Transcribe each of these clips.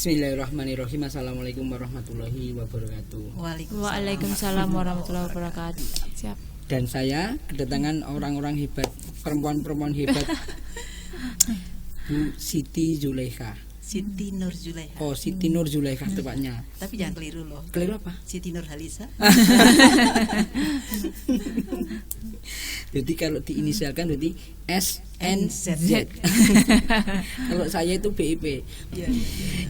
Bismillahirrahmanirrahim. Assalamualaikum warahmatullahi wabarakatuh. Waalaikumsalam warahmatullahi wabarakatuh. Siap. Dan saya kedatangan orang-orang hebat, perempuan-perempuan hebat. Bu Siti Zulaikha. Siti Nur Zulaikha. Oh, Siti Nur Zulaikha tepatnya. Tapi jangan keliru loh. Keliru apa? Siti Nur Halisa. Jadi kalau diinisialkan berarti SNZ. Kalau saya itu BIP.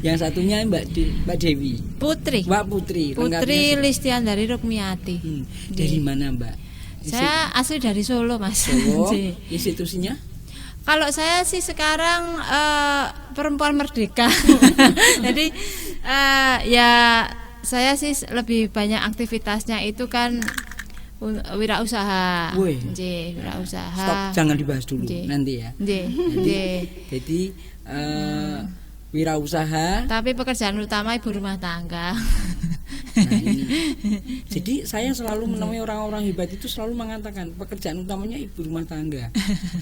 Yang satunya Mbak Dewi. Putri. Mbak Putri. Putri Listiandari Rukmiati. Dari mana Mbak? Saya asli dari Solo, Mas. Solo. Institusinya? Kalau saya sih sekarang perempuan merdeka. Jadi ya saya sih lebih banyak aktivitasnya itu kan wirausaha. Wirausaha. Stop, jangan dibahas dulu nanti ya. Jadi wirausaha. Tapi pekerjaan utama ibu rumah tangga. Nah, ini. Jadi saya selalu menemui orang-orang hebat itu selalu mengatakan pekerjaan utamanya ibu rumah tangga.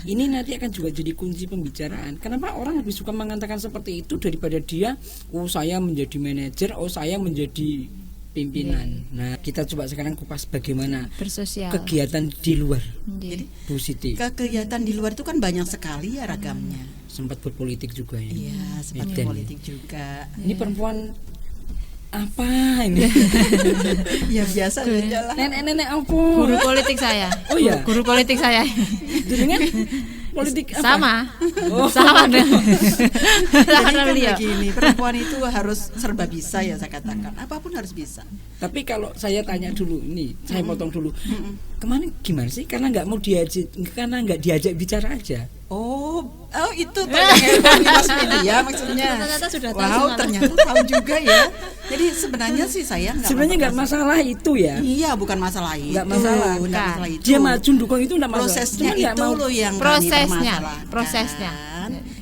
Ini nanti akan juga jadi kunci pembicaraan. Kenapa orang lebih suka mengatakan seperti itu daripada dia, oh saya menjadi manajer, oh saya menjadi pimpinan. Nah, kita coba sekarang kupas bagaimana bersosial kegiatan di luar. Jadi Bu Siti. Kegiatan di luar itu kan banyak sekali ya ragamnya. Sempat berpolitik juga ya. Iya, sempat berpolitik juga. Ini perempuan apa ini? Ya biasa aja lah. Nenek-nenek apa? Guru politik saya. Oh ya. Guru politik saya. Dengan politik apa? Sama. Sama dengan. Jadi kan begini, perempuan itu harus serba bisa ya saya katakan. Apapun harus bisa. Tapi kalau saya tanya dulu, ini saya potong dulu. Kemarin gimana sih? Karena nggak diajak bicara aja. Oh itu banyak yang di mas media maksudnya. Ternyata sudah tahu. Wow, ternyata tahu juga ya. Jadi sebenarnya sih saya nggak masalah itu ya. Iya, bukan masalah itu. Nggak masalah itu. Dia maju dukung itu nggak masalah. Prosesnya itu loh yang prosesnya.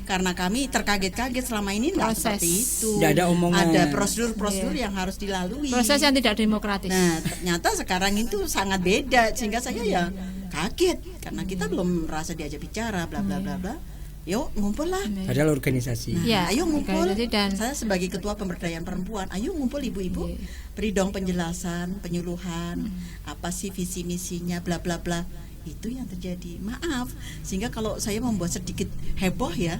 Karena kami terkaget-kaget selama ini nggak seperti itu. Nggak ada omongan. Ada prosedur yang harus dilalui. Proses yang tidak demokratis. Nah, ternyata sekarang itu sangat beda sehingga saya ya kaget karena kita belum merasa diajak bicara bla bla bla bla. Yuk ngumpul lah. Padahal organisasi. Nah, ayo ngumpul. Dan saya sebagai ketua pemberdayaan perempuan, ayo ngumpul ibu-ibu. Beri dong penjelasan, penyuluhan, apa sih visi misinya bla bla bla. Itu yang terjadi. Maaf, sehingga kalau saya membuat sedikit heboh ya,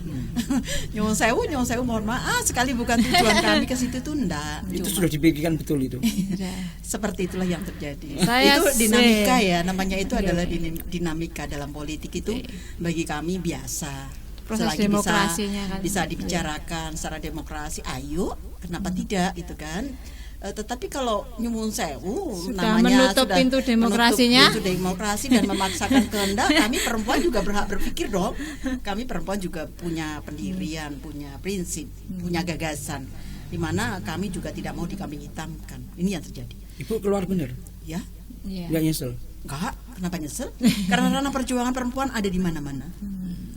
nyuwun sewu mohon maaf sekali bukan tujuan kami ke situ tuh enggak. Itu sudah dipikirkan betul itu. Seperti itulah yang terjadi. Itu dinamika ya, namanya itu adalah dinamika dalam politik itu bagi kami biasa. Proses selagi demokrasinya bisa dibicarakan secara demokrasi, ayo kenapa tidak itu kan. Tetapi kalau nyuwun sewu sudah namanya menutup pintu demokrasinya, pintu demokrasi dan memaksakan kehendak, kami perempuan juga berhak berpikir dong. Kami perempuan juga punya pendirian, punya prinsip, punya gagasan, di mana kami juga tidak mau dikambing hitamkan. Ini yang terjadi. Ibu keluar bener? Ya. Nggak nyesel? Enggak, kenapa nyesel? Karena ranah perjuangan perempuan ada di mana-mana.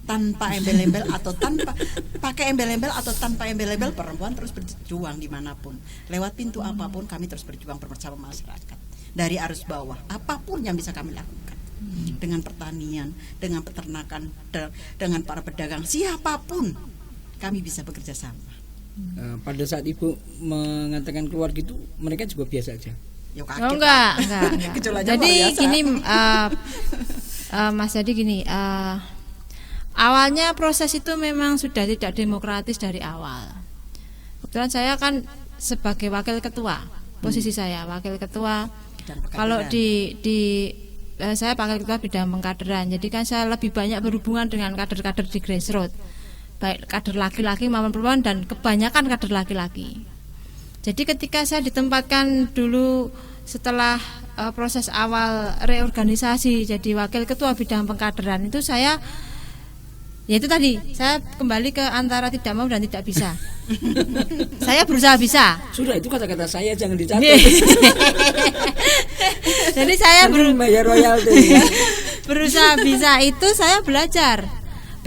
Tanpa embel-embel atau tanpa pakai embel-embel atau tanpa embel-embel, perempuan terus berjuang dimanapun, lewat pintu apapun kami terus berjuang bersama masyarakat dari arus bawah, apapun yang bisa kami lakukan, dengan pertanian, dengan peternakan, dengan para pedagang, siapapun kami bisa bekerja sama. Pada saat ibu mengatakan keluar gitu, mereka juga biasa aja. Ya, kaget, enggak. Jadi gini, Mas, jadi gini. Awalnya proses itu memang sudah tidak demokratis dari awal. Kebetulan saya kan sebagai wakil ketua, posisi saya wakil ketua. Kalau saya wakil ketua bidang pengkaderan, jadi kan saya lebih banyak berhubungan dengan kader-kader di grassroots, baik kader laki-laki maupun perempuan, dan kebanyakan kader laki-laki. Jadi ketika saya ditempatkan dulu setelah proses awal reorganisasi jadi wakil ketua bidang pengkaderan, itu saya ya itu tadi, saya kembali ke antara tidak mau dan tidak bisa. Saya berusaha bisa. Sudah, itu kata-kata saya, jangan dicatat. Jadi saya bayar royalti. Berusaha bisa itu saya belajar.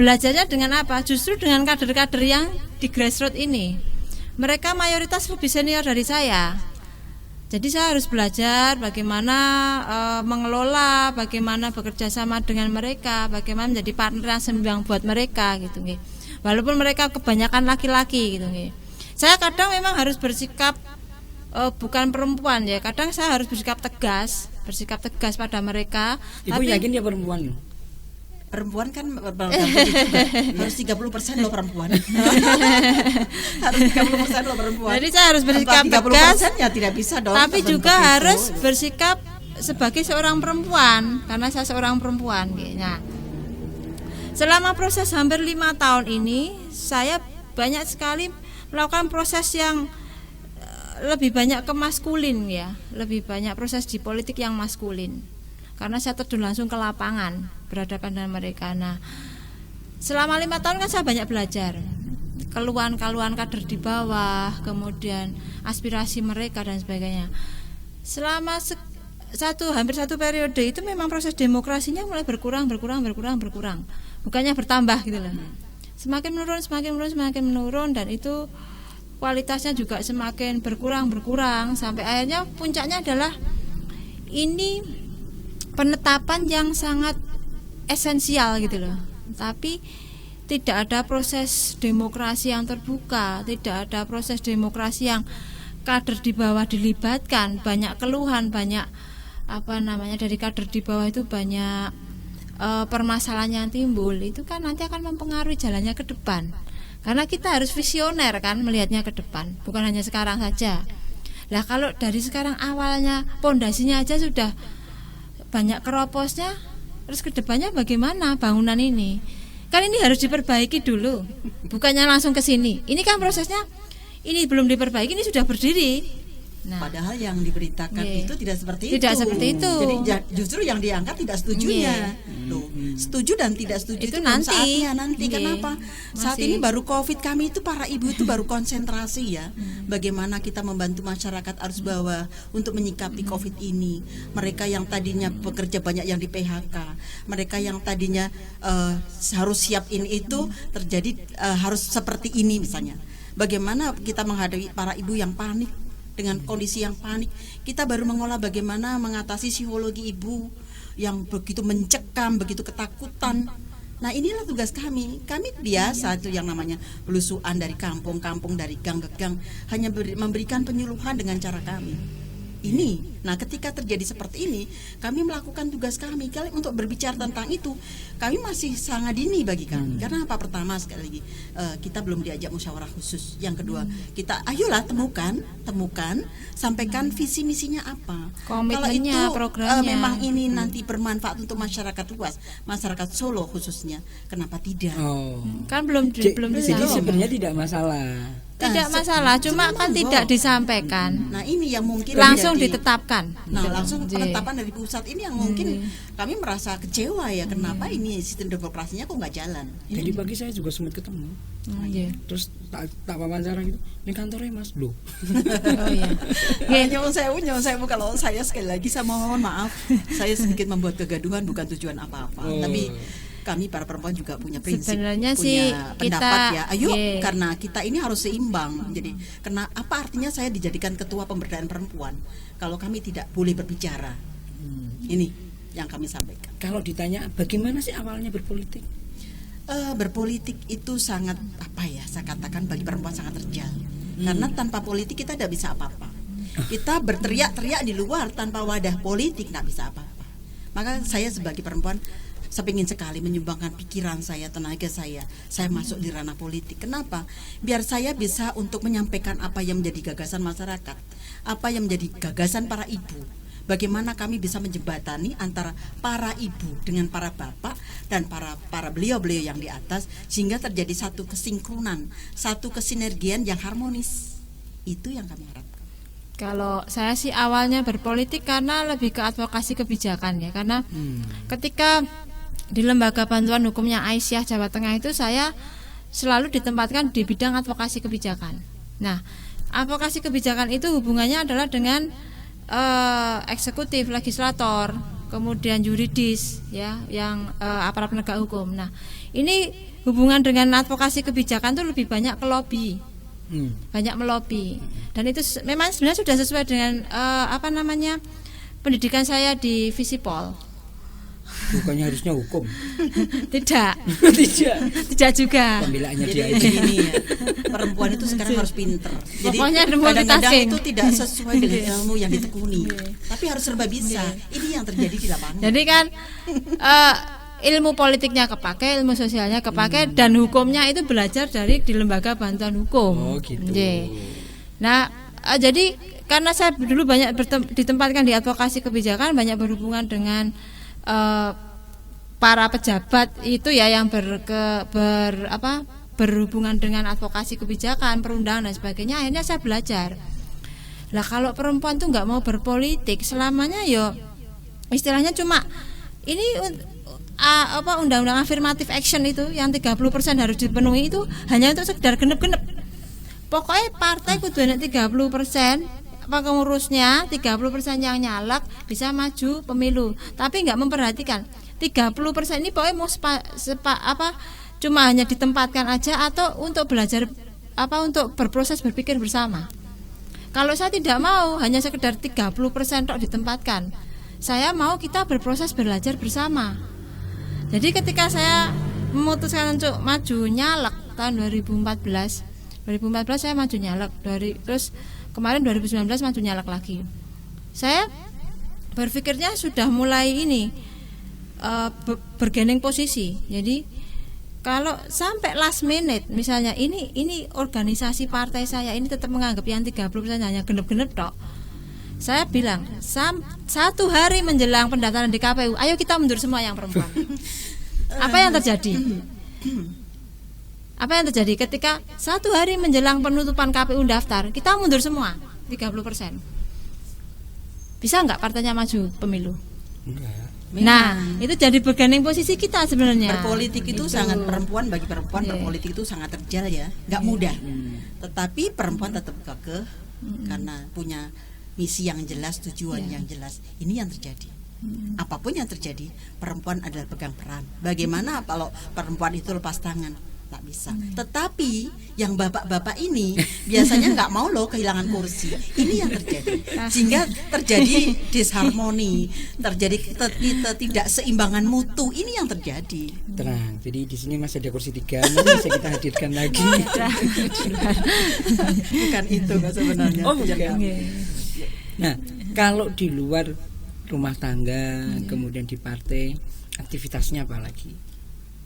Belajarnya dengan apa? Justru dengan kader-kader yang di grassroots ini. Mereka mayoritas lebih senior dari saya. Jadi saya harus belajar bagaimana mengelola, bagaimana bekerja sama dengan mereka, bagaimana menjadi partner yang seimbang buat mereka gitu nggih. Walaupun mereka kebanyakan laki-laki gitu nggih. Saya kadang memang harus bersikap bukan perempuan ya, kadang saya harus bersikap tegas pada mereka. Ibu yakin dia perempuan? Perempuan kan harus 30% loh perempuan. Harus 30% loh perempuan. Jadi saya harus bersikap 30% tegas ya tidak bisa dong. tapi juga begitu. harus bersikap sebagai seorang perempuan karena saya seorang perempuan. Nah, selama proses hampir 5 tahun ini saya banyak sekali melakukan proses yang lebih banyak ke maskulin ya, lebih banyak proses di politik yang maskulin karena saya terjun langsung ke lapangan berhadapan dengan mereka. Nah, selama 5 tahun kan saya banyak belajar keluhan-keluhan kader di bawah, kemudian aspirasi mereka dan sebagainya. Selama hampir satu periode itu memang proses demokrasinya mulai berkurang, bukannya bertambah gitu loh. Semakin menurun dan itu kualitasnya juga semakin berkurang sampai akhirnya puncaknya adalah ini penetapan yang sangat esensial gitu loh. Tapi tidak ada proses demokrasi yang terbuka, tidak ada proses demokrasi yang kader di bawah dilibatkan. Banyak keluhan, banyak dari kader di bawah itu banyak permasalahan yang timbul. Itu kan nanti akan mempengaruhi jalannya ke depan. Karena kita harus visioner kan melihatnya ke depan, bukan hanya sekarang saja. Lah kalau dari sekarang awalnya pondasinya aja sudah banyak keroposnya, terus ke depannya bagaimana bangunan ini? Kan ini harus diperbaiki dulu, bukannya langsung ke sini. Ini kan prosesnya, ini belum diperbaiki, ini sudah berdiri. Nah, padahal yang diberitakan itu tidak seperti itu. Jadi justru yang diangkat tidak setujunya. Loh, setuju dan tidak setuju itu nanti. Kenapa? Saat ini baru Covid, kami itu para ibu itu baru konsentrasi ya. Bagaimana kita membantu masyarakat arus bawah untuk menyikapi Covid ini. Mereka yang tadinya pekerja banyak yang di PHK, mereka yang tadinya harus siap ini itu terjadi harus seperti ini misalnya. Bagaimana kita menghadapi para ibu yang panik dengan kondisi yang panik, kita baru mengolah bagaimana mengatasi psikologi ibu yang begitu mencekam, begitu ketakutan. Nah, inilah tugas kami. Kami biasa itu yang namanya belusuan dari kampung-kampung, dari gang ke gang, hanya memberikan penyuluhan dengan cara kami. Ini, nah ketika terjadi seperti ini, kami melakukan tugas kami. Untuk berbicara tentang itu, kami masih sangat dini bagi kami. Karena apa? Pertama sekali lagi, kita belum diajak musyawarah khusus. Yang kedua, kita ayolah temukan, sampaikan visi misinya apa. Komitmennya, kalau itu programnya. Memang ini nanti bermanfaat untuk masyarakat luas, masyarakat Solo khususnya. Kenapa tidak? Kan belum Jadi disampaikan. sebenarnya tidak masalah. Tidak masalah, cuma kan tidak disampaikan. Nah, ini yang mungkin Langsung ditetapkan. Nah, langsung penetapan dari pusat ini yang mungkin kami merasa kecewa ya, kenapa ini sistem demokrasinya kok nggak jalan. Jadi pagi saya juga sempat ketemu. Terus tak wawancara gitu. Ini kantornya Mas loh. Oh iya. Nyuwun sewu kalau saya sekali lagi saya mohon maaf, saya sedikit membuat kegaduhan bukan tujuan apa-apa. Tapi kami para perempuan juga punya prinsip, sebenarnya punya sih pendapat kita, ya. Ayo, karena kita ini harus seimbang. Jadi, apa artinya saya dijadikan ketua pemberdayaan perempuan kalau kami tidak boleh berbicara? Ini yang kami sampaikan. Kalau ditanya bagaimana sih awalnya berpolitik? Berpolitik itu sangat saya katakan bagi perempuan sangat terjal. Karena tanpa politik kita tidak bisa apa-apa. Kita berteriak-teriak di luar tanpa wadah politik tidak bisa apa-apa. Maka saya sebagai perempuan saya ingin sekali menyumbangkan pikiran saya, tenaga saya masuk di ranah politik. Kenapa? Biar saya bisa untuk menyampaikan apa yang menjadi gagasan masyarakat, apa yang menjadi gagasan para ibu. Bagaimana kami bisa menjembatani antara para ibu dengan para bapak dan para beliau-beliau yang di atas, sehingga terjadi satu kesinkronan, satu kesinergian yang harmonis. Itu yang kami harapkan. Kalau saya sih awalnya berpolitik karena lebih ke advokasi kebijakan ya, karena ketika di Lembaga Bantuan Hukumnya Aisyah Jawa Tengah itu saya selalu ditempatkan di bidang advokasi kebijakan. Nah, advokasi kebijakan itu hubungannya adalah dengan eksekutif, legislator, kemudian yuridis ya, yang aparat penegak hukum. Nah, ini hubungan dengan advokasi kebijakan itu lebih banyak ke lobby. Banyak melobi. Dan itu memang sebenarnya sudah sesuai dengan pendidikan saya di Visipol. Bukannya harusnya hukum. Tidak, Tidak. tidak juga. Pembelaannya Jadi dia itu. begini ya, perempuan itu sekarang harus pinter. Jadi Pokoknya ada kadang-kadang multitasking. itu tidak sesuai dengan ilmu yang ditekuni, tapi harus serba bisa. Ini yang terjadi di lapangan. Jadi kan ilmu politiknya kepake, ilmu sosialnya kepake, dan hukumnya itu belajar dari di lembaga bantuan hukum. Oh, gitu. Nggih. Nah, jadi karena saya dulu banyak ditempatkan di advokasi kebijakan, banyak berhubungan dengan para pejabat itu ya yang berhubungan dengan advokasi kebijakan, perundangan dan sebagainya. Akhirnya saya belajar. Lah kalau perempuan tuh nggak mau berpolitik selamanya, yo istilahnya cuma ini undang-undang affirmative action itu yang 30% harus dipenuhi itu hanya untuk sekedar genep-genep. Pokoknya partai kudu ana 30%, pengurusnya 30% yang nyalek bisa maju pemilu. Tapi nggak memperhatikan 30% ini pokoknya mau cuma hanya ditempatkan aja atau untuk belajar untuk berproses berpikir bersama. Kalau saya tidak mau hanya sekedar 30% tok ditempatkan. Saya mau kita berproses belajar bersama. Jadi ketika saya memutuskan untuk maju nyalek tahun 2014 saya maju nyalek, terus kemarin 2019 maju nyalek lagi. Saya berpikirnya sudah mulai ini bergening posisi. Jadi kalau sampai last minute misalnya ini organisasi partai saya ini tetap menganggap yang 30% hanya genep-genep tok. Saya bilang, satu hari menjelang pendaftaran di KPU, ayo kita mundur semua yang perempuan. Apa yang terjadi? Apa yang terjadi ketika satu hari menjelang penutupan KPU daftar, kita mundur semua 30%. Bisa nggak partainya maju pemilu? Enggak. Nah, itu jadi bergandeng posisi kita sebenarnya. Berpolitik itu sangat bagi perempuan berpolitik itu sangat terjal ya, nggak mudah. Tetapi perempuan tetap kekeh karena punya misi yang jelas, tujuan yang jelas. Ini yang terjadi. Apapun yang terjadi, perempuan adalah pegang peran. Bagaimana kalau perempuan itu lepas tangan? Tak bisa. Tetapi yang bapak-bapak ini biasanya nggak mau loh kehilangan kursi. Ini yang terjadi. Sehingga terjadi disharmoni, terjadi tidak seimbangan mutu. Ini yang terjadi. Tenang. Jadi di sini masih ada kursi 3, nanti bisa kita hadirkan lagi. Bukan itu sebenarnya. Oh, bukan. Nah, kalau di luar rumah tangga, kemudian di partai, aktivitasnya apa lagi?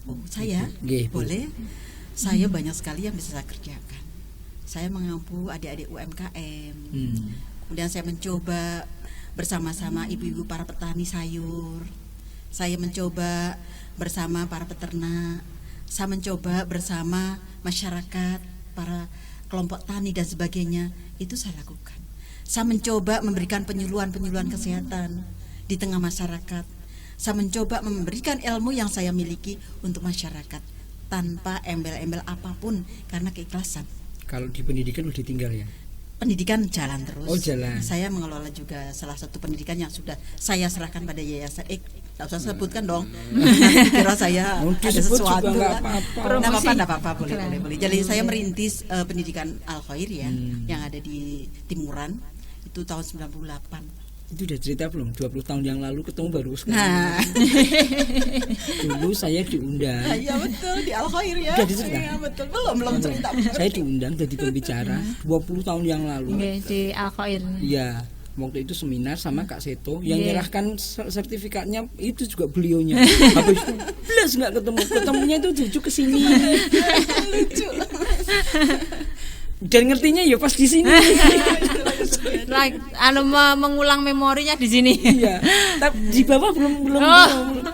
Oh, saya boleh. Saya banyak sekali yang bisa saya kerjakan. Saya mengampu adik-adik UMKM. Kemudian saya mencoba bersama-sama ibu-ibu para petani sayur. Saya mencoba bersama para peternak. Saya mencoba bersama masyarakat, para kelompok tani dan sebagainya. Itu saya lakukan. Saya mencoba memberikan penyuluhan-penyuluhan kesehatan di tengah masyarakat. Saya mencoba memberikan ilmu yang saya miliki untuk masyarakat tanpa embel-embel apapun karena keikhlasan. Kalau di pendidikan udah ditinggal ya? Pendidikan jalan terus. Oh, jalan. Saya mengelola juga salah satu pendidikan yang sudah saya serahkan pada yayasan. Tak usah sebutkan dong. Nanti kira saya ada sesuatu. Nggak apa-apa, boleh. Jadi saya merintis pendidikan Al Khair ya, yang ada di Timuran itu tahun 98. Itu udah cerita belum? 20 tahun yang lalu ketemu baru sekarang. Nah. Dulu saya diundang. Iya betul, di Al Khair ya. Udah dicerita? Iya betul, belum cerita. Saya diundang jadi pembicara 20 tahun yang lalu. Di Al Khair. Iya, waktu itu seminar sama Kak Seto yang menyerahkan sertifikatnya itu juga beliaunya. Habis itu belas nggak ketemunya itu tujuh kesini. Lucu. Dan ngertinya ya pas di sini. Mengulang memorinya di sini. Iya. Tapi di bawah belum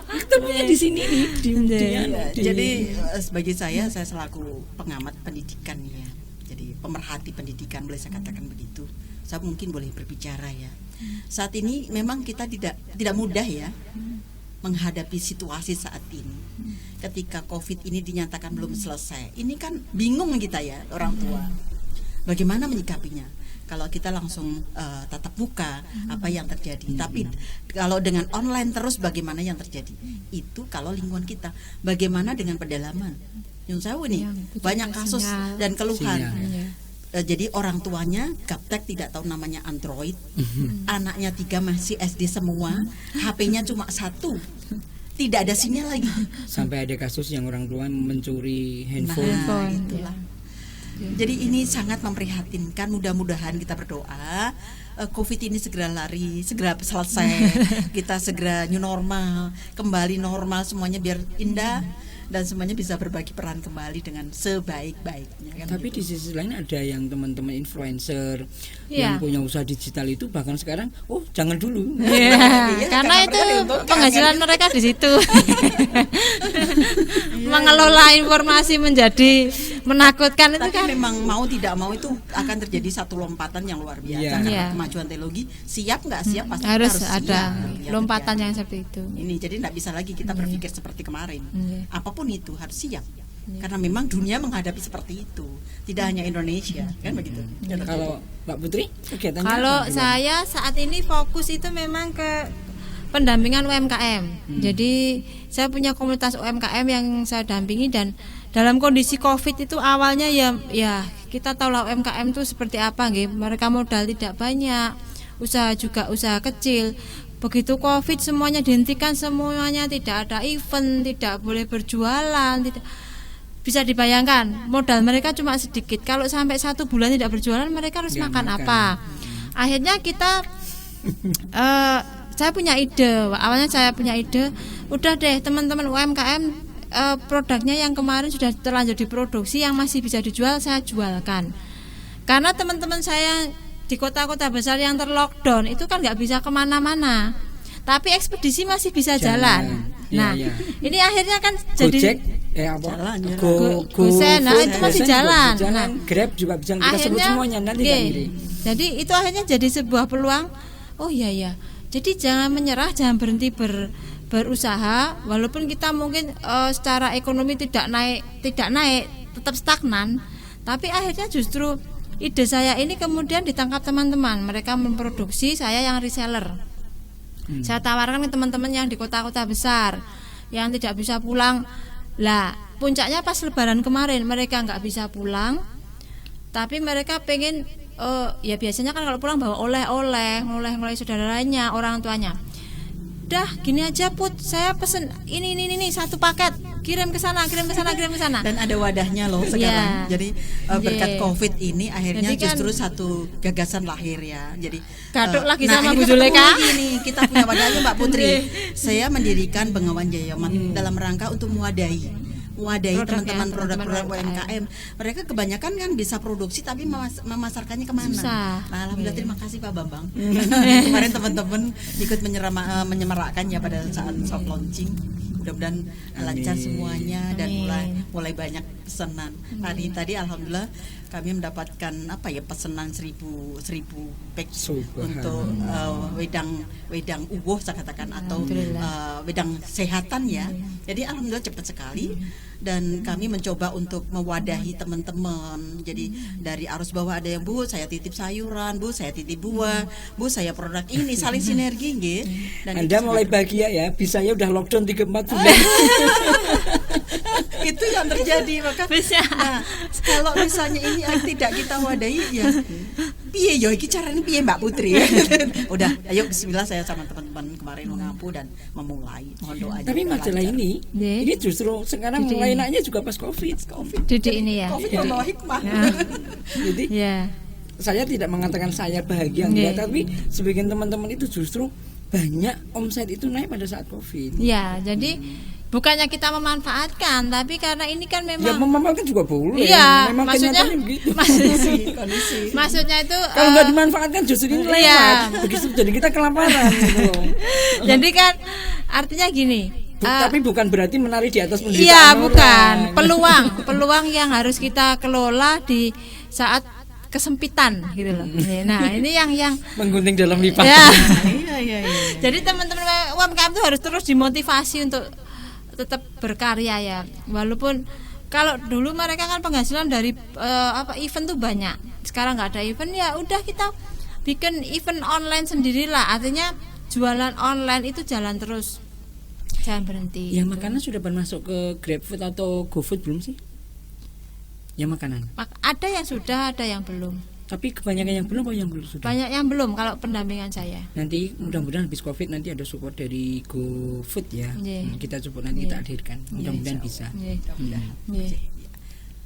ketemunya di sini nih. Jadi sebagai saya selaku pengamat pendidikan ya. Jadi pemerhati pendidikan boleh saya katakan begitu. Saya mungkin boleh berbicara ya. Saat ini memang kita tidak mudah ya menghadapi situasi saat ini. Ketika Covid ini dinyatakan belum selesai. Ini kan bingung kita ya orang tua. Bagaimana menyikapinya? Kalau kita langsung tatap muka apa yang terjadi. Tapi kalau dengan online terus bagaimana yang terjadi? Itu kalau lingkungan kita. Bagaimana dengan pedalaman? Nyun Sewu nih banyak kasus dan keluhan. Jadi orang tuanya gaptek tidak tahu namanya Android. Anaknya 3 masih SD semua. HP-nya cuma 1. tidak ada sinyal lagi. Sampai ada kasus yang orang tua mencuri handphone. Nah, itulah. Jadi ini sangat memprihatinkan. Mudah-mudahan kita berdoa COVID ini segera lari, segera selesai, kita segera new normal, kembali normal semuanya biar indah dan semuanya bisa berbagi peran kembali dengan sebaik-baiknya. Kan Tapi gitu. di sisi lain ada yang teman-teman influencer Iya. yang punya usaha digital itu bahkan sekarang, oh jangan dulu. Iya, Iya, karena karena itu mereka diuntungkan, penghasilan mereka di situ. Mengelola informasi menjadi menakutkan itu Tapi kan. memang mau tidak mau itu akan terjadi satu lompatan yang luar biasa. Iya. Karena Iya. kemajuan teknologi siap nggak siap pasti Harus kita ada siap. Ya, lompatan terjadi. yang seperti itu. Ini jadi tidak bisa lagi kita berpikir seperti kemarin. Iya. Apapun itu harus siap. Karena memang dunia menghadapi seperti itu. Tidak hanya Indonesia, kan begitu. Kalau Mbak Putri kegiatannya Kalau apa? saya saat ini fokus itu memang ke pendampingan UMKM. Jadi saya punya komunitas UMKM yang saya dampingi, dan dalam kondisi Covid itu awalnya ya kita tahu lah UMKM itu seperti apa nggih. Mereka modal tidak banyak, usaha juga usaha kecil. Begitu Covid semuanya dihentikan, semuanya tidak ada event, tidak boleh berjualan, tidak bisa dibayangkan modal mereka cuma sedikit. Kalau sampai 1 bulan tidak berjualan, mereka harus Nggak makan makan. apa? Akhirnya kita saya punya ide. Awalnya saya punya ide, udah deh teman-teman UMKM, produknya yang kemarin sudah terlanjur diproduksi, yang masih bisa dijual saya jualkan. Karena teman-teman saya di kota-kota besar yang terlockdown itu kan nggak bisa kemana-mana, tapi ekspedisi masih bisa jalan. Nah, Iya. ini akhirnya kan jadi Gojek, apa? Jalan. Gosen, nah, itu masih Gosen juga jalan. bisa jalan. Nah, Grab juga bisa kita sebut semuanya nanti nggih, kan Giri. jadi itu akhirnya jadi sebuah peluang. Oh iya ya, jadi jangan menyerah, jangan berhenti berusaha, walaupun kita mungkin secara ekonomi tidak naik, tetap stagnan, tapi akhirnya justru ide saya ini kemudian ditangkap teman-teman. Mereka memproduksi, saya yang reseller. Saya tawarkan ke teman-teman yang di kota-kota besar yang tidak bisa pulang. Lah, puncaknya pas Lebaran kemarin mereka nggak bisa pulang, tapi mereka pengen ya biasanya kan kalau pulang bawa oleh-oleh saudara lainnya, orang tuanya. Dah gini aja Put, saya pesen ini 1 paket, kirim ke sana. Dan ada wadahnya loh sekarang. Iya. Jadi berkat Iya. COVID ini akhirnya Jadi kan- justru satu gagasan lahir ya. Jadi Gaduk lagi sama ini Bu Zuleka. ketemu lagi nih, kita punya wadahnya Mbak Putri. Saya mendirikan Bengawan Jayaman dalam rangka untuk mewadahi Produknya, teman-teman produk-produk teman-teman UMKM. Mereka kebanyakan kan bisa produksi tapi memasarkannya kemana? Susah. Nah, alhamdulillah Iya. terima kasih Pak Bambang. Kemarin teman-teman ikut menyemarakkannya pada saat soft launching. Mudah-mudahan lancar semuanya dan mulai banyak pesanan. Tadi alhamdulillah kami mendapatkan pesanan 1000 pack untuk wedang uwoh saya katakan, atau wedang kesehatan ya. Jadi alhamdulillah cepat sekali. Dan kami mencoba untuk mewadahi teman-teman. Jadi dari arus bawah ada yang, Bu saya titip sayuran, Bu saya titip buah, Bu saya produk ini, saling sinergi nggih. Dan Anda itu mulai sangat- bahagia ya, bisanya udah lockdown 3-4 bulan. itu yang terjadi. Maka nah, kalau misalnya ini tidak kita wadahi ya piye yo iki carane piye Mbak Putri. Udah ayo bismillah, saya sama teman-teman kemarin mengampu dan memulai. Mohon doanya. Tapi masalah ini Iya. justru sekarang Jadi mulai ini. naiknya juga pas COVID. Didik ini ya. COVID membawa hikmah. Jadi Ya. saya tidak mengatakan saya bahagia enggak, tapi sebagian teman-teman itu justru banyak omset itu naik pada saat COVID. Ya, jadi bukannya kita memanfaatkan, tapi karena ini kan Ya memang memanfaatkan juga boleh. iya, Memang maksudnya kenyataannya begitu. Kondisi. maksudnya itu Kalau nggak dimanfaatkan justru ini lewat. iya. Begitu jadi kita kelaparan gitu loh. jadi kan artinya gini. Tapi bukan berarti menari di atas penderitaan Iya, orang. bukan. Peluang yang harus kita kelola di saat kesempitan gitu loh. Nah, ini yang Menggunting dalam lipat. ya. Iya. Jadi teman-teman UMKM itu harus terus dimotivasi untuk tetap berkarya ya. Walaupun kalau dulu mereka kan penghasilan dari event tuh banyak. Sekarang nggak ada event, ya udah kita bikin event online sendirilah. Artinya jualan online itu jalan terus. Jangan berhenti. Yang makanan sudah pernah masuk ke GrabFood atau GoFood belum sih? Yang makanan. Ada yang sudah, ada yang belum. Tapi kebanyakan yang belum, yang belum sudah. Banyak yang belum kalau pendampingan saya. Nanti mudah-mudahan habis COVID nanti ada support dari GoFood ya. Kita support nanti kita hadirkan. Mudah-mudahan bisa.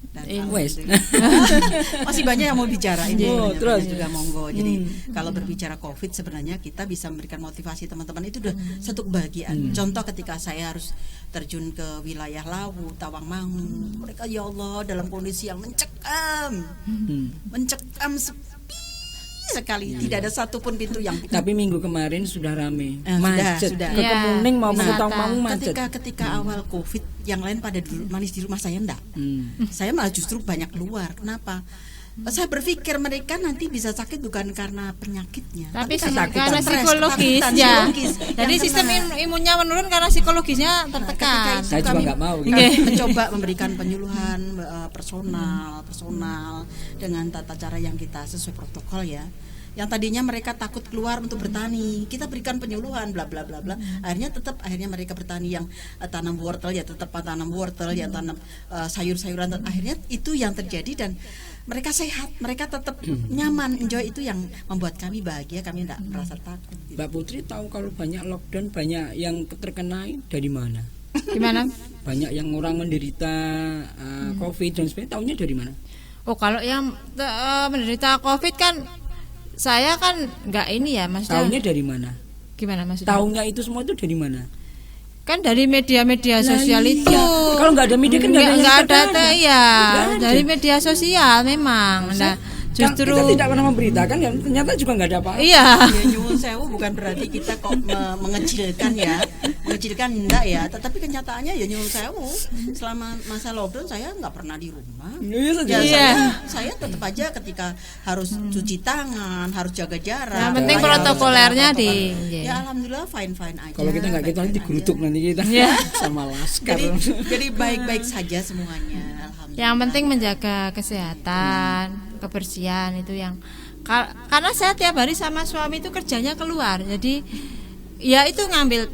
Dan Wes. masih banyak yang mau bicara ini. Terus juga monggo. Jadi kalau berbicara COVID sebenarnya kita bisa memberikan motivasi teman-teman itu udah satu kebahagiaan. Contoh ketika saya harus terjun ke wilayah Lawu, Tawangmangu, mereka ya Allah dalam kondisi yang mencekam sepi sekali, tidak ada satupun pintu yang Tapi minggu kemarin sudah rame, macet. sudah. Ke Kemuning mau ke Nah, Tawangmangu macet. Ketika awal COVID yang lain pada manis di rumah, saya enggak. Saya malah justru banyak keluar. Kenapa? Saya berpikir mereka nanti bisa sakit bukan karena penyakitnya, Tapi karena karena stres, psikologis ketakutan ya. psikologis. Jadi Yang sistem kena. imunnya menurun karena psikologisnya tertekan. Ketika Saya juga kami nggak mau. mencoba memberikan penyuluhan personal dengan tata cara yang kita sesuai protokol ya. Yang tadinya mereka takut keluar untuk bertani, kita berikan penyuluhan bla bla bla bla. Akhirnya mereka bertani yang tanam wortel ya tetap tanam wortel, yang tanam sayur-sayuran. Akhirnya itu yang terjadi dan mereka sehat, mereka tetap nyaman, enjoy. Itu yang membuat kami bahagia, kami tidak merasa takut. Mbak Putri tahu kalau banyak lockdown, banyak yang terkena dari mana? Gimana? Banyak yang orang menderita COVID dan sebagainya, tahunya dari mana? Oh, kalau yang menderita COVID kan saya kan nggak ini ya, Mas. Tahunya dari mana? Gimana maksudnya? Tahunya itu semua itu dari mana? Kan dari media-media sosial iya. itu. Kalau nggak ada media kan nggak ada yang nggak ada terkena. ya. Nggak ada. Dari media sosial memang. Nah, justru kita tidak pernah memberitakan kan, ternyata juga nggak ada apa-apa. iya. Ya nyuwun sewu bukan berarti kita kok mengecilkan ya, mengecilkan enggak ya, tetapi kenyataannya ya nyuwun sewu. Selama masa lockdown saya nggak pernah di rumah. Iya saja. Ya Iya. saya tetap aja ketika harus cuci tangan, harus jaga jarak. Yang penting saya protokolernya harus jaga protokol. di- Ya alhamdulillah fine aja. Kalau kita nggak gitu nanti Fine-fine digerutuk aja. nanti kita Iya. sama laskar. Jadi baik-baik saja semuanya. Alhamdulillah. Yang penting menjaga kesehatan, kebersihan itu yang karena saya tiap hari sama suami itu kerjanya keluar. Jadi ya itu ngambil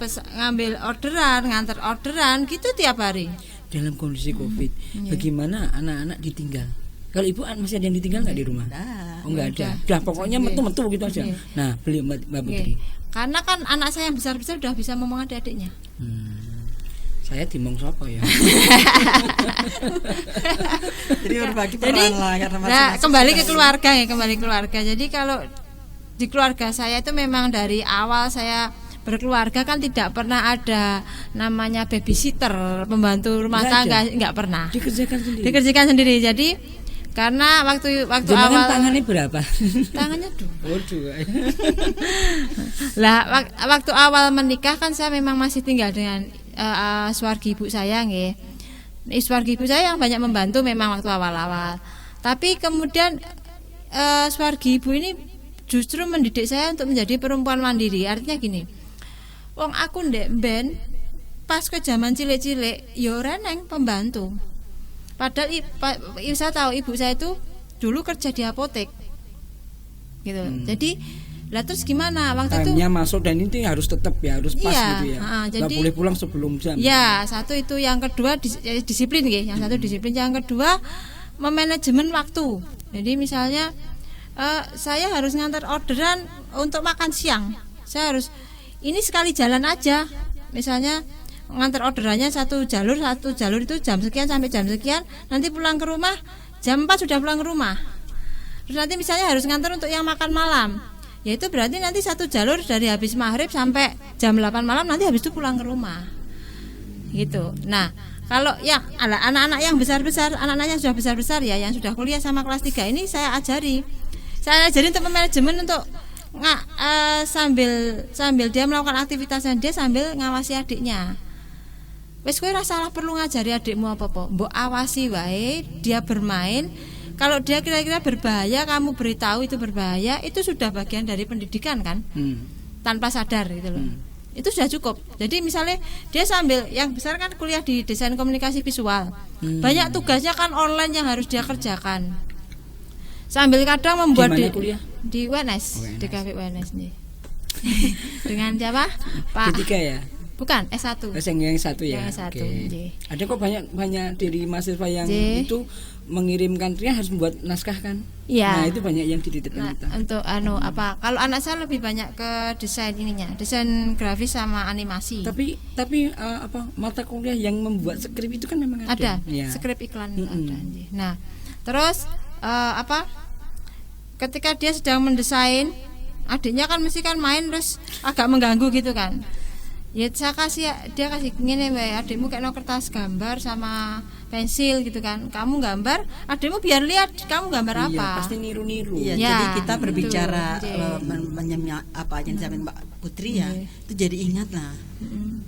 orderan, nganter orderan gitu tiap hari. Dalam kondisi COVID, bagaimana anak-anak ditinggal? Kalau ibu masih ada yang ditinggal nggak di rumah? Nah, Oh nggak ada. Udah pokoknya metu-metu gitu aja. Nah, beliau Mbak Putri. Karena kan anak saya yang besar-besar udah bisa ngomong adik-adiknya. Saya dimong siapa ya? jadi berbagi Jadi peran lah karena nah, masing-masing kembali ke sudah- keluarga ya, kembali ke keluarga. Jadi kalau di keluarga saya itu memang dari awal saya berkeluarga kan tidak pernah ada namanya babysitter, pembantu rumah Nggak tangga, ada. nggak pernah. Dikerjakan sendiri. Dikerjakan sendiri. Jadi karena waktu Jenengan awal tangannya berapa? tangannya dua. Oh, dua. Lah waktu awal menikah kan saya memang masih tinggal dengan suwargi ibu saya nggih. Suwargi ibu saya yang banyak membantu memang waktu awal-awal. Tapi kemudian suwargi ibu ini justru mendidik saya untuk menjadi perempuan mandiri. Artinya gini. Wong aku ndek ben pas ke zaman cilik-cilik ya ora neng pembantu. Padahal saya tahu ibu saya itu dulu kerja di apotek. Gitu. Jadi lah terus gimana waktu itu? Hanya masuk dan ini harus tetap ya, harus pas Iya, gitu ya. Nggak jadi- boleh pulang sebelum jam. Ya, satu itu, yang kedua disiplin nggih. Yang satu disiplin, yang kedua memanajemen waktu. Jadi misalnya saya harus ngantar orderan untuk makan siang. Saya harus ini sekali jalan aja. Misalnya ngantar orderannya satu jalur itu jam sekian sampai jam sekian, nanti pulang ke rumah jam 4 sudah pulang ke rumah. Terus nanti misalnya harus ngantar untuk yang makan malam. Ya itu berarti nanti satu jalur dari habis maghrib sampai jam 8 malam, nanti habis itu pulang ke rumah gitu. Nah kalau yang anak-anak yang besar-besar, anak-anak yang sudah besar-besar ya, yang sudah kuliah sama kelas 3 ini saya ajari untuk manajemen untuk sambil dia melakukan aktivitasnya, dia sambil ngawasi adiknya. Wes kowe ora salah perlu ngajari adikmu apa-apa, mbok awasi wae dia bermain. Kalau dia kira-kira berbahaya, kamu beritahu itu berbahaya, itu sudah bagian dari pendidikan kan, tanpa sadar gitu loh. Itu sudah cukup. Jadi misalnya dia sambil, yang besar kan kuliah di desain komunikasi visual, banyak tugasnya kan online yang harus dia kerjakan. Sambil kadang membuat Di mana kuliah? Di UNS, di Cafe UNS nih. Dengan siapa? Pak Ketiga ya. Bukan S1. Yang satu ya. Yang S1, Oke. nggih. Ada kok banyak dari mahasiswa yang Nggih. itu mengirimkan dia harus membuat naskah kan? Iya. Nah, itu banyak yang dititipkan Nah, kita. untuk kalau anak saya lebih banyak ke desain ininya, desain grafis sama animasi. Tapi mata kuliah yang membuat skrip itu kan memang ada Ya. skrip iklan Mm-mm. ada. Nah, terus ketika dia sedang mendesain, adiknya kan mesti kan main terus agak mengganggu gitu kan. Ya dia kasih ngene wae, adikmu kayak kertas gambar sama pensil gitu kan. Kamu gambar, adikmu biar lihat kamu gambar Iya, apa. pasti niru-niru. Iya, Ya, jadi kita berbicara betul. apa yang disampaikan Mbak Putri ya, itu jadi ingat lah.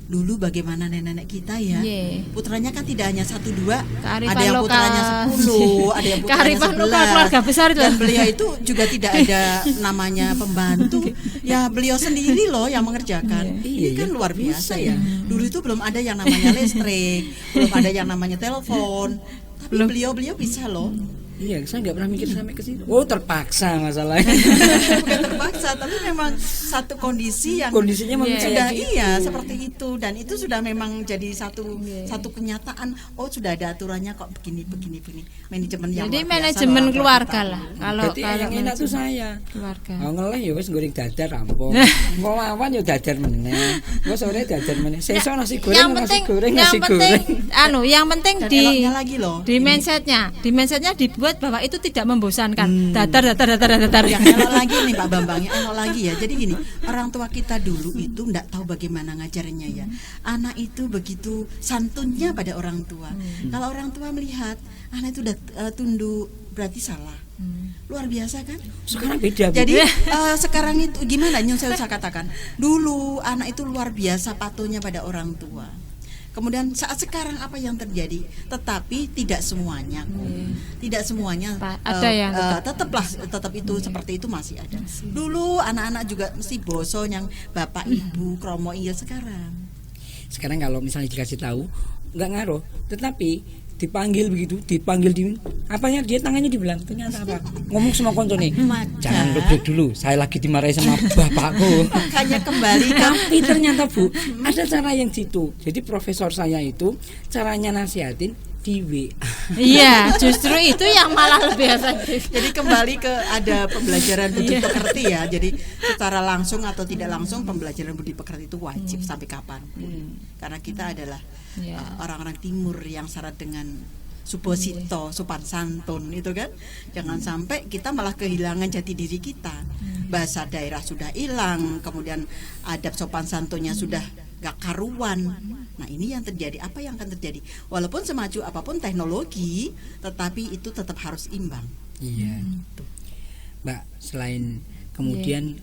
Dulu bagaimana nenek-nenek kita ya, Iya. putranya kan tidak hanya 1-2, Kearifan ada yang lokal. putranya 10, ada yang putranya Kearifan 11. lokal keluarga besar itu. Dan beliau itu juga tidak ada namanya pembantu, ya beliau sendiri loh yang mengerjakan. Ini Iya, kan iya. luar biasa Bisa ya. Dulu itu belum ada yang namanya listrik, belum ada yang namanya telepon, tapi beliau bisa loh. Iya, saya nggak pernah mikir sampai ke situ. Oh, terpaksa masalahnya. Bukan terpaksa, tapi memang satu kondisi yang Kondisinya memang sudah kayak gitu. iya seperti itu, dan itu sudah memang jadi satu kenyataan. Oh, sudah ada aturannya kok begini manajemen yang Jadi luar biasa manajemen loh, keluarga kita. lah. Kalau Berarti yang enak tuh saya. keluarga. Oh, ngeleh ya wis goreng dadar rampung. Mau awan ya dadar meneh. Mau sore dadar meneh. Sesuk nasi goreng, yang nasi penting, goreng, yang nasi penting, goreng. yang penting Dan di eloknya lagi loh. di mindsetnya dibuat bahwa itu tidak membosankan. Datar. Yang elok lagi nih Pak Bambang, yang elok lagi ya. Jadi gini, orang tua kita dulu itu enggak tahu bagaimana ngajarnya ya. Anak itu begitu santunnya pada orang tua. Kalau orang tua melihat anak itu udah tunduk, berarti salah. Luar biasa kan? Sekarang beda, Bu. Jadi sekarang itu gimana yang saya katakan? Dulu anak itu luar biasa patuhnya pada orang tua. Kemudian saat sekarang apa yang terjadi? Tetapi tidak semuanya, tidak semuanya. Ada yang tetap itu seperti itu masih ada. Dulu anak-anak juga mesti boso yang bapak ibu kromo iya sekarang. Sekarang kalau misalnya dikasih tahu nggak ngaruh, tetapi dipanggil di apanya dia tangannya dibelang ternyata apa ngomong sama koncone jangan break dulu saya lagi dimarahi sama bapakku. Makanya kembali Tapi ternyata Bu ada cara yang situ. Jadi profesor saya itu caranya nasihatin di WA. Iya, justru itu yang malah lebih efektif. Jadi kembali ke ada pembelajaran budi pekerti ya. Jadi secara langsung atau tidak langsung pembelajaran budi pekerti itu wajib sampai kapanpun. Karena kita adalah orang-orang timur yang syarat dengan suposito, sopan santun itu kan. Jangan sampai kita malah kehilangan jati diri kita. Bahasa daerah sudah hilang, kemudian adab sopan santunnya sudah gak karuan. Nah ini yang terjadi. Apa yang akan terjadi? Walaupun semaju apapun teknologi, tetapi itu tetap harus imbang. Iya. Mbak, selain kemudian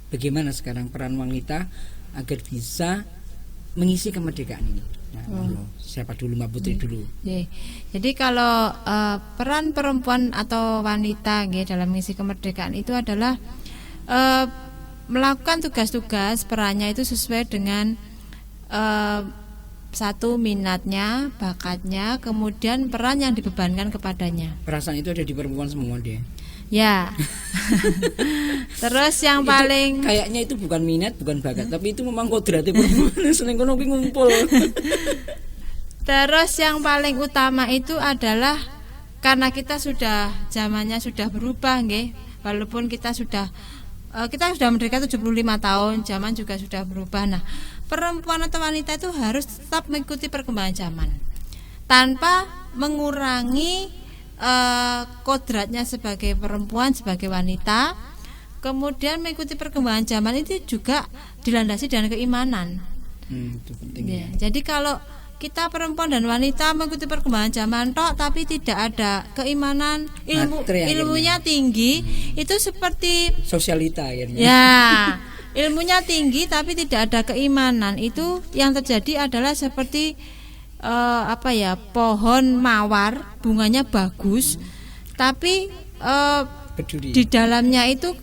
bagaimana sekarang peran wanita agar bisa mengisi kemerdekaan ini? Nah, siapa dulu, Mbak Putri dulu? Jadi kalau peran perempuan atau wanita dalam mengisi kemerdekaan itu adalah melakukan tugas-tugas perannya itu sesuai dengan satu minatnya, bakatnya, kemudian peran yang dibebankan kepadanya. Perasaan itu ada di perempuan semua deh. Ya. Terus yang paling kayaknya itu bukan minat, bukan bakat, tapi itu memang kodratnya perempuan seneng kono kuwi ngumpul. Terus yang paling utama itu adalah karena kita zamannya sudah berubah nggih. Walaupun kita sudah merdeka 75 tahun, zaman juga sudah berubah. Nah, perempuan atau wanita itu harus tetap mengikuti perkembangan zaman tanpa mengurangi kodratnya sebagai perempuan, sebagai wanita. Kemudian mengikuti perkembangan zaman itu juga dilandasi dengan keimanan. Itu penting ya. Jadi kalau kita perempuan dan wanita mengikuti perkembangan zaman tapi tidak ada keimanan, ilmunya tinggi, itu seperti sosialita akhirnya. Ya, ilmunya tinggi tapi tidak ada keimanan, itu yang terjadi adalah seperti pohon mawar, bunganya bagus, tapi di dalamnya itu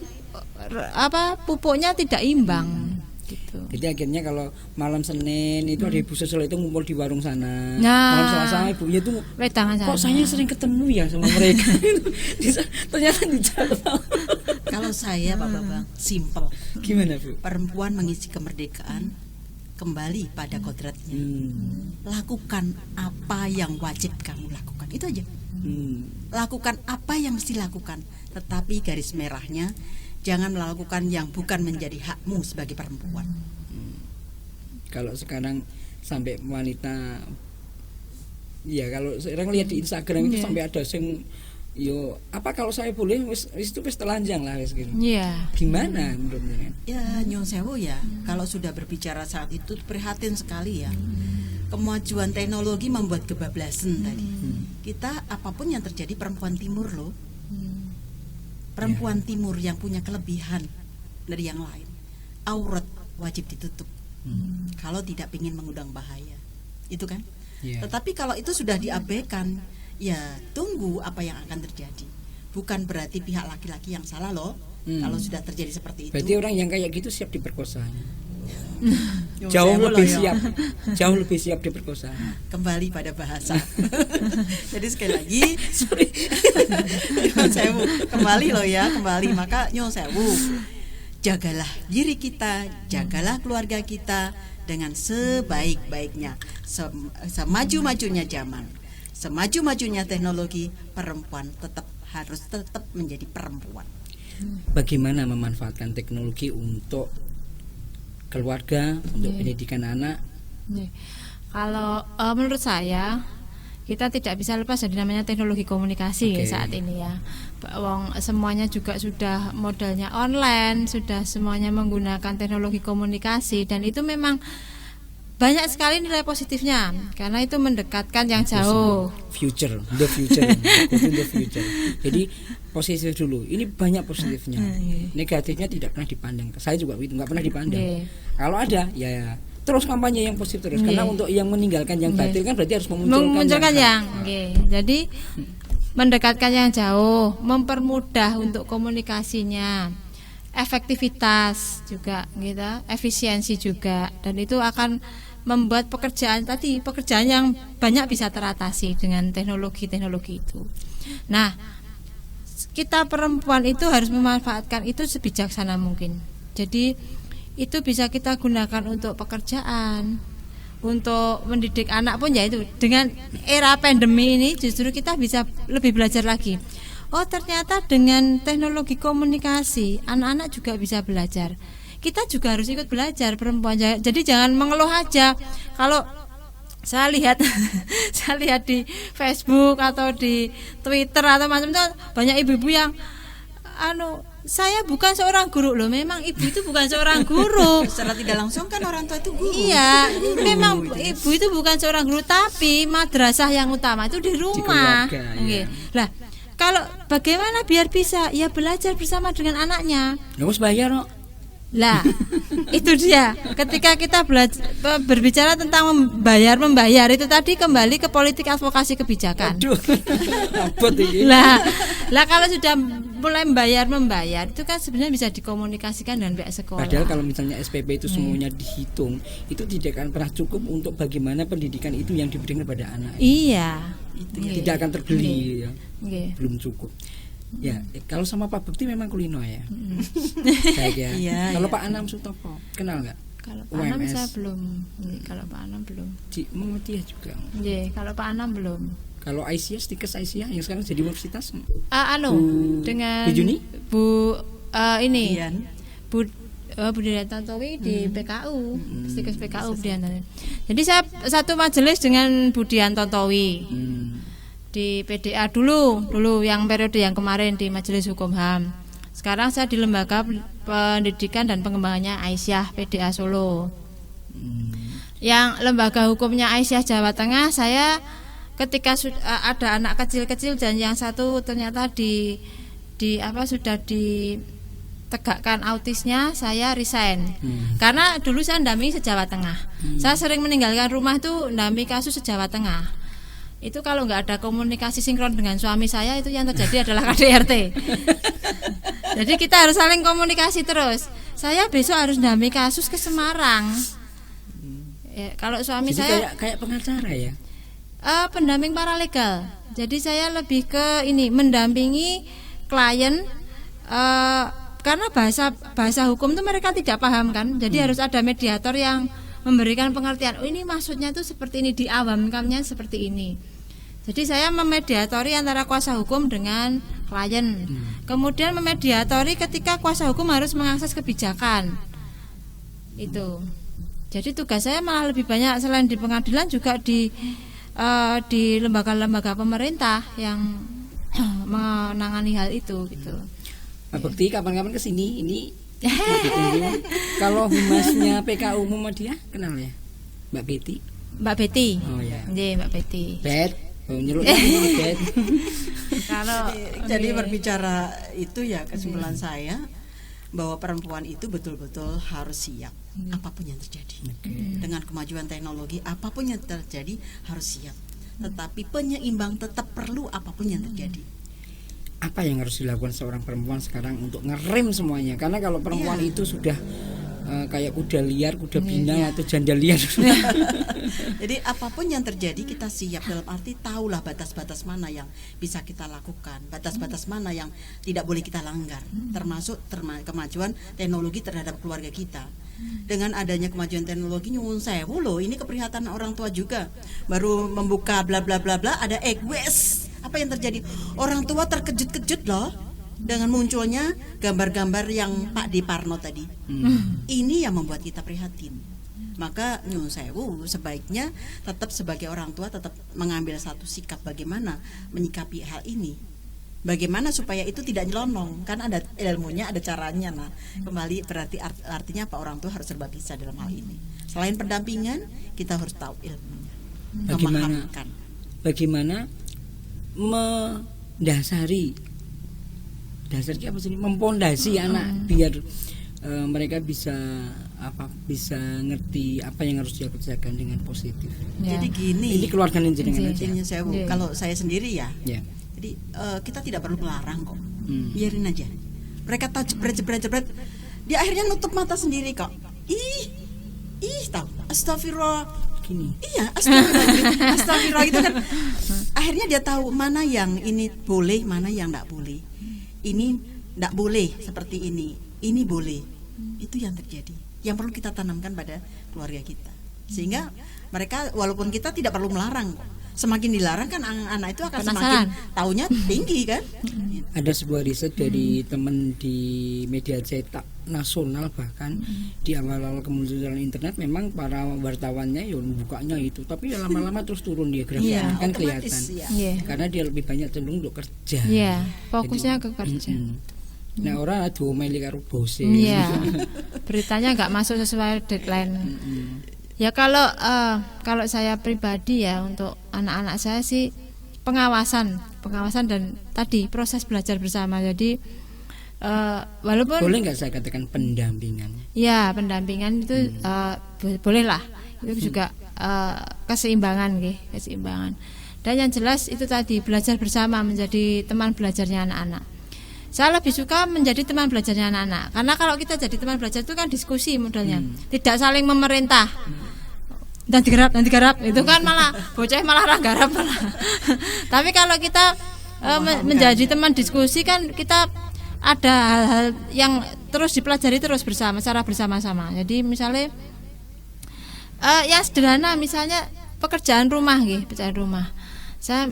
pupuknya tidak imbang. Gitu. Jadi akhirnya kalau malam Senin itu ada ibu sosial itu ngumpul di warung sana. Nah, malam Selasa ibunya tuh kok saya sering ketemu ya sama mereka. Ternyata di jalan. Kalau saya Pak Bambang, simple. Gimana Bu? Perempuan mengisi kemerdekaan kembali pada kodratnya. Hmm. Lakukan apa yang wajib kamu lakukan, itu aja. Lakukan apa yang mesti lakukan, tetapi garis merahnya jangan melakukan yang bukan menjadi hakmu sebagai perempuan. Kalau sekarang sampai wanita, ya kalau sekarang lihat di Instagram itu sampai ada sing yo apa kalau saya boleh wis itu wis telanjang lah wis gitu. Iya. Gimana menurutnya? Ya nyun sewu ya, kalau sudah berbicara saat itu prihatin sekali ya. Kemajuan teknologi membuat kebablasan tadi. Kita apapun yang terjadi perempuan timur loh. Perempuan timur yang punya kelebihan dari yang lain. Aurat wajib ditutup. Kalau tidak ingin mengundang bahaya. Itu kan? Yeah. Tetapi kalau itu sudah diabaikan, ya tunggu apa yang akan terjadi. Bukan berarti pihak laki-laki yang salah loh. Kalau sudah terjadi seperti itu. Berarti orang yang kayak gitu siap diperkosa. Nyun Jauh sewu lebih loh, ya. siap. Jauh lebih siap diperkosa. Kembali pada bahasa. Jadi sekali lagi Sorry. Nyun sewu, kembali loh ya, kembali. Maka nyun sewu, jagalah diri kita, jagalah keluarga kita dengan sebaik-baiknya, semaju-majunya zaman, semaju-majunya teknologi, perempuan harus tetap menjadi perempuan. Bagaimana memanfaatkan teknologi untuk keluarga, untuk pendidikan anak? Kalau menurut saya kita tidak bisa lepas dari namanya teknologi komunikasi saat ini ya. Wong semuanya juga sudah modalnya online, sudah semuanya menggunakan teknologi komunikasi, dan itu memang banyak sekali nilai positifnya karena itu mendekatkan yang jauh. The future. Jadi positif dulu. Ini banyak positifnya. Negatifnya tidak pernah dipandang. Saya juga itu nggak pernah dipandang. Kalau ada ya terus kampanye yang positif terus. Karena untuk yang meninggalkan yang batil kan berarti harus memunculkan yang. Jadi mendekatkan yang jauh, mempermudah untuk komunikasinya, efektivitas juga gitu, efisiensi juga, dan itu akan membuat pekerjaan yang banyak bisa teratasi dengan teknologi itu. Nah, kita perempuan itu harus memanfaatkan itu sebijaksana mungkin. Jadi itu bisa kita gunakan untuk pekerjaan, untuk mendidik anak pun ya itu. Dengan era pandemi ini justru kita bisa lebih belajar lagi. Oh, ternyata dengan teknologi komunikasi anak-anak juga bisa belajar. Kita juga harus ikut belajar perempuan. Jadi jangan mengeluh aja. Kalau saya lihat di Facebook atau di Twitter atau macam-macam, banyak ibu-ibu yang saya bukan seorang guru loh. Memang ibu itu bukan seorang guru. Secara tidak langsung kan orang tua itu guru. Iya, memang ibu itu bukan seorang guru, tapi madrasah yang utama itu di rumah. Di keluarga, ya. Lah, kalau bagaimana biar bisa? Ya belajar bersama dengan anaknya. Harus bayar kok. Lah, itu dia. Ketika kita berbicara tentang membayar itu tadi kembali ke politik advokasi kebijakan. Aduh, abot ini. Lah kalau sudah mulai membayar itu kan sebenarnya bisa dikomunikasikan dengan pihak sekolah. Padahal kalau misalnya SPP itu semuanya dihitung, itu tidak akan pernah cukup untuk bagaimana pendidikan itu yang diberikan kepada anak. Iya. Itu tidak akan terbeli ya. Belum cukup. Ya, kalau sama Pak Bekti memang kulino ya. Baik ya. Iya, kalau iya. Pak Anam Sutopo, kenal nggak? Kalau Pak Anam saya belum. Kalau Pak Anam belum. Muhammadiyah juga. Kalau Pak Anam belum. Kalau Aisyah, Stikes Aisyah yang sekarang jadi universitas. Dengan Bu Juni? Ini. Dian. Budian Tantowi di PKU, Stikes PKU Budian. Jadi saya satu majelis dengan Budian Tantowi. Di PDA dulu yang periode yang kemarin di Majelis Hukum HAM. Sekarang saya di Lembaga Pendidikan dan Pengembangannya Aisyah PDA Solo. Yang lembaga hukumnya Aisyah Jawa Tengah, saya ketika ada anak kecil-kecil dan yang satu ternyata sudah ditegakkan autisnya, saya resign. Karena dulu saya ndampingi se-Jawa Tengah. Saya sering meninggalkan rumah itu ndampingi kasus se-Jawa Tengah. Itu kalau nggak ada komunikasi sinkron dengan suami saya, itu yang terjadi adalah KDRT. Jadi kita harus saling komunikasi terus. Saya besok harus dampingi kasus ke Semarang. Ya, kalau suami jadi saya kayak pengacara ya. Pendamping paralegal. Jadi saya lebih ke ini mendampingi klien karena bahasa hukum itu mereka tidak paham kan. Jadi harus ada mediator yang memberikan pengertian, oh ini maksudnya tuh seperti ini, diawamkannya seperti ini. Jadi saya memediatori antara kuasa hukum dengan klien. Kemudian memediatori ketika kuasa hukum harus mengakses kebijakan. Itu. Jadi tugas saya malah lebih banyak selain di pengadilan juga di lembaga-lembaga pemerintah yang menangani hal itu gitu. Pak Bekti kapan-kapan kesini ini. Kalau humasnya PKU Muhammadiyah kenal ya, Mbak Betty? Mbak Betty. Oh ya. Mbak Betty. Bet, nyeluk Bet. Kalau Jadi berbicara itu ya kesimpulan saya bahwa perempuan itu betul-betul harus siap apapun yang terjadi. Dengan kemajuan teknologi apapun yang terjadi harus siap. Tetapi penyeimbang tetap perlu apapun yang terjadi. Apa yang harus dilakukan seorang perempuan sekarang untuk ngerem semuanya? Karena kalau perempuan itu sudah kayak kuda liar, kuda binang atau janda liar. Jadi apapun yang terjadi kita siap, dalam arti tahulah batas-batas mana yang bisa kita lakukan, batas-batas mana yang tidak boleh kita langgar, termasuk kemajuan teknologi terhadap keluarga kita. Dengan adanya kemajuan teknologi nyuwun sewu loh, ini keprihatinan orang tua juga. Baru membuka bla bla bla bla ada wes. Apa yang terjadi? Orang tua terkejut-kejut loh dengan munculnya gambar-gambar yang Pak Di Parno tadi. Ini yang membuat kita prihatin. Maka nyuwun sewu, sebaiknya tetap sebagai orang tua tetap mengambil satu sikap bagaimana menyikapi hal ini. Bagaimana supaya itu tidak nyelonong, kan ada ilmunya, ada caranya. Nah, kembali berarti artinya apa, orang tua harus serba bisa dalam hal ini. Selain pendampingan, kita harus tahu ilmunya. Bagaimana mendasari apa sih, mempondasi anak biar mereka bisa ngerti apa yang harus dia kerjakan dengan positif. Jadi gini, ini keluarga jenengan aja. Kalau saya sendiri ya. Jadi kita tidak perlu melarang kok. Biarin aja. Mereka tahu jebret. Dia akhirnya nutup mata sendiri kok. Ih tahu. Astagfirullah. Gini. Iya, astagfirullah gitu kan. Akhirnya dia tahu mana yang ini boleh, mana yang enggak boleh. Ini enggak boleh seperti ini. Ini boleh. Itu yang terjadi. Yang perlu kita tanamkan pada keluarga kita. Sehingga mereka walaupun kita tidak perlu melarang kok. Semakin dilarang kan anak itu akan semakin taunya tinggi kan. Ada sebuah riset dari teman di media cetak nasional, bahkan di awal-awal kemunculan internet memang para wartawannya ya bukanya itu, tapi lama-lama terus turun dia grafiknya kan kelihatan. Karena dia lebih banyak cenderung untuk kerja. Fokusnya ke kerja. Nah, orang aduh meli karo bose. Beritanya nggak masuk sesuai deadline. Ya kalau saya pribadi ya, untuk anak-anak saya sih pengawasan dan tadi proses belajar bersama. Jadi walaupun boleh nggak saya katakan pendampingan? Ya, pendampingan itu boleh lah. Itu juga keseimbangan. Dan yang jelas itu tadi belajar bersama, menjadi teman belajarnya anak-anak. Saya lebih suka menjadi teman belajarnya anak-anak, karena kalau kita jadi teman belajar itu kan diskusi modelnya, tidak saling memerintah. Dan digarap itu kan malah bocah malah garap malah. Tapi kalau kita menjadi teman diskusi kan kita ada hal-hal yang terus dipelajari terus bersama, secara bersama-sama. Jadi misalnya yang sederhana, misalnya pekerjaan rumah. Saya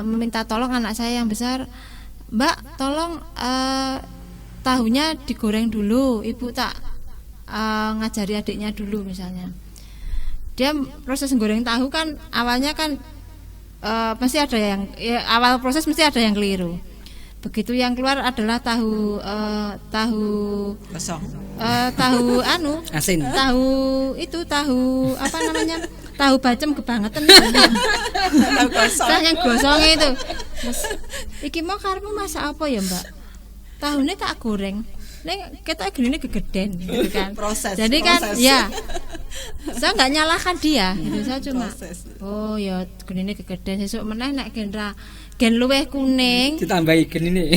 meminta tolong anak saya yang besar, Mbak tolong tahunya digoreng dulu, ibu tak ngajari adiknya dulu misalnya. Dia proses goreng tahu kan awalnya kan pasti ada yang awal proses mesti ada yang keliru. Begitu yang keluar adalah tahu kosong. Asin. Tahu apa namanya? Tahu bacem kebangetan. Tahu gosong. Yang gosongnya itu. Terus, iki mau karepmu masak apa ya, Mbak? Tahunya tak goreng. Nek ketok gini gegeden gitu kan. Jadi kan ya saya nggak nyalahkan dia gitu, saya cuma oh ya gini gegeden, sesuk meneh nek gen luweh kuning ditambahi genine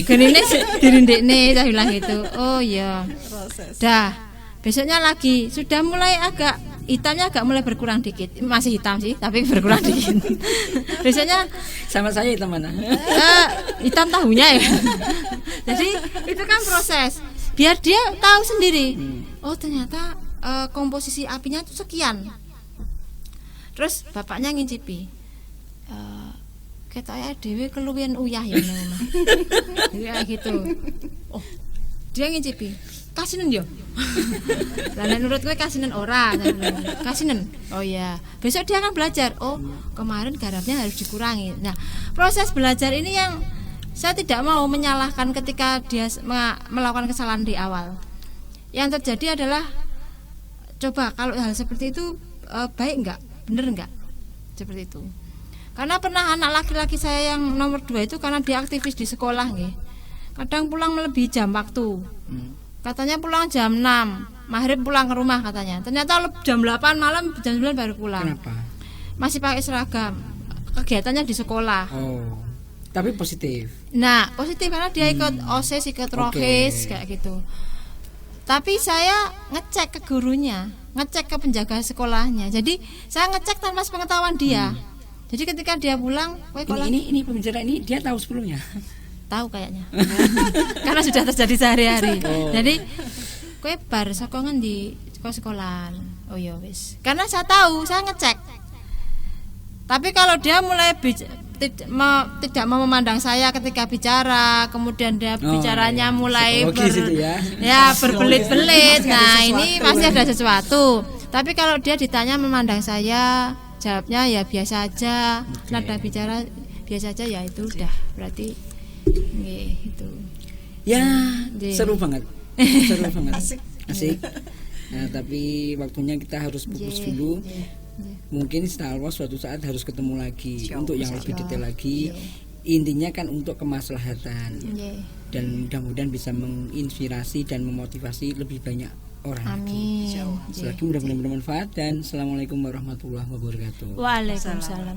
dirindikne, saya bilang gitu. Oh ya dah, besoknya lagi sudah mulai agak hitamnya agak mulai berkurang dikit, masih hitam sih tapi berkurang dikit. Besoknya sama saya hitam mana? Hitam tahunya ya. Jadi itu kan proses biar dia tahu sendiri. Oh ternyata komposisi apinya itu sekian. Terus bapaknya ngincipi, ketoknya dhewe keluwihan uyah ya nang omah. Kayak gitu. Oh, dia ngincipi. Kasinen yo. Lah nek nurut kowe kasinen ora, kasinen. Oh iya, besok dia akan belajar. Oh, kemarin garamnya harus dikurangi. Nah, proses belajar ini yang saya tidak mau menyalahkan ketika dia melakukan kesalahan di awal. Yang terjadi adalah coba kalau hal seperti itu baik enggak? Bener enggak? Seperti itu. Karena pernah anak laki-laki saya yang nomor 2 itu karena dia aktivis di sekolah nggih. Kadang pulang melebihi jam waktu. Katanya pulang jam 6, maghrib pulang ke rumah katanya. Ternyata jam 8 malam, jam 9 baru pulang. Kenapa? Masih pakai seragam. Kegiatannya di sekolah. Oh, tapi positif. Nah, positif karena dia ikut OSIS, ikut ROHIS kayak gitu. Tapi saya ngecek ke gurunya, ngecek ke penjaga sekolahnya. Jadi saya ngecek tanpa sepengetahuan dia. Jadi ketika dia pulang, Ini pembicara ini dia tahu sebelumnya. tahu kayaknya. Karena sudah terjadi sehari-hari. Oh. Jadi kowe bar saka ngendi? Saka sekolahan. Oh ya wis. Karena saya tahu, saya ngecek. Tapi kalau dia mulai tidak mau memandang saya ketika bicara, kemudian dia bicaranya mulai berbelit-belit. Nah, ini pasti ada sesuatu. Tapi kalau dia ditanya memandang saya, jawabnya ya biasa aja, nada bicara biasa aja, ya itu udah berarti gitu. Ya, Nggih. seru banget. Seru banget. Asik. Nah, tapi waktunya kita harus fokus dulu. Mungkin insya Allah suatu saat harus ketemu lagi untuk yang lebih detail lagi. Intinya kan untuk kemaslahatan. Dan mudah-mudahan bisa menginspirasi dan memotivasi lebih banyak orang lagi. Amin. Selagi mudah-mudahan bermanfaat dan assalamualaikum warahmatullahi wabarakatuh. Waalaikumsalam.